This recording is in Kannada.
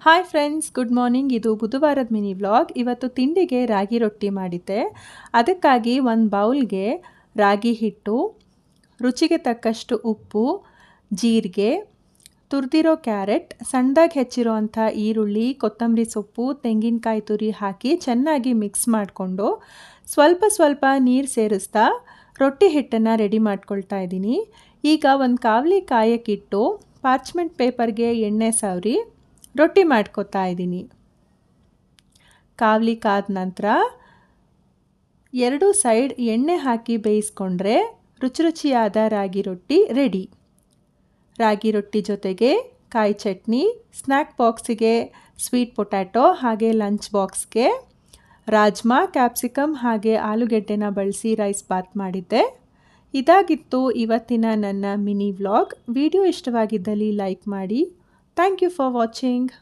Hi friends, good morning. ಇದು ಬುಧವಾರದ ಮಿನಿ ವ್ಲಾಗ್. ಇವತ್ತು ತಿಂಡಿಗೆ ರಾಗಿ ರೊಟ್ಟಿ ಮಾಡಿದ್ದೆ. ಅದಕ್ಕಾಗಿ ಒಂದು ಬೌಲ್ಗೆ ರಾಗಿ ಹಿಟ್ಟು, ರುಚಿಗೆ ತಕ್ಕಷ್ಟು ಉಪ್ಪು, ಜೀರಿಗೆ, ತುರಿದಿರೋ ಕ್ಯಾರೆಟ್, ಸಣ್ಣದಾಗಿ ಹೆಚ್ಚಿರೋ ಅಂಥ ಈರುಳ್ಳಿ, ಕೊತ್ತಂಬರಿ ಸೊಪ್ಪು, ತೆಂಗಿನಕಾಯಿ ತುರಿ ಹಾಕಿ ಚೆನ್ನಾಗಿ ಮಿಕ್ಸ್ ಮಾಡಿಕೊಂಡು ಸ್ವಲ್ಪ ಸ್ವಲ್ಪ ನೀರು ಸೇರಿಸ್ತಾ ರೊಟ್ಟಿ ಹಿಟ್ಟನ್ನು ರೆಡಿ ಮಾಡ್ಕೊಳ್ತಾ ಇದ್ದೀನಿ. ಈಗ ಒಂದು ಕಾವಲಿ ಕಾಯಕ್ಕಿಟ್ಟು ಪಾರ್ಚ್ಮೆಂಟ್ ಪೇಪರ್ಗೆ ಎಣ್ಣೆ ಸವರಿ ರೊಟ್ಟಿ ಮಾಡ್ಕೊತಾ ಇದ್ದೀನಿ. ಕಾವಲಿ ಕಾದ ನಂತರ ಎರಡು ಸೈಡ್ ಎಣ್ಣೆ ಹಾಕಿ ಬೇಯಿಸ್ಕೊಂಡ್ರೆ ರುಚಿಯಾದ ರಾಗಿ ರೊಟ್ಟಿ ರೆಡಿ. ರಾಗಿ ರೊಟ್ಟಿ ಜೊತೆಗೆ ಕಾಯಿ ಚಟ್ನಿ, ಸ್ನ್ಯಾಕ್ ಬಾಕ್ಸಿಗೆ ಸ್ವೀಟ್ ಪೊಟ್ಯಾಟೊ, ಹಾಗೆ ಲಂಚ್ ಬಾಕ್ಸ್ಗೆ ರಾಜ್ಮಾ, ಕ್ಯಾಪ್ಸಿಕಮ್ ಹಾಗೆ ಆಲೂಗೆಡ್ಡೆನ ಬಳಸಿ ರೈಸ್ ಬಾತ್ ಮಾಡಿದ್ದೆ. ಇದಾಗಿತ್ತು ಇವತ್ತಿನ ನನ್ನ ಮಿನಿ ವ್ಲಾಗ್. ವಿಡಿಯೋ ಇಷ್ಟವಾಗಿದ್ದಲ್ಲಿ ಲೈಕ್ ಮಾಡಿ. Thank you for watching.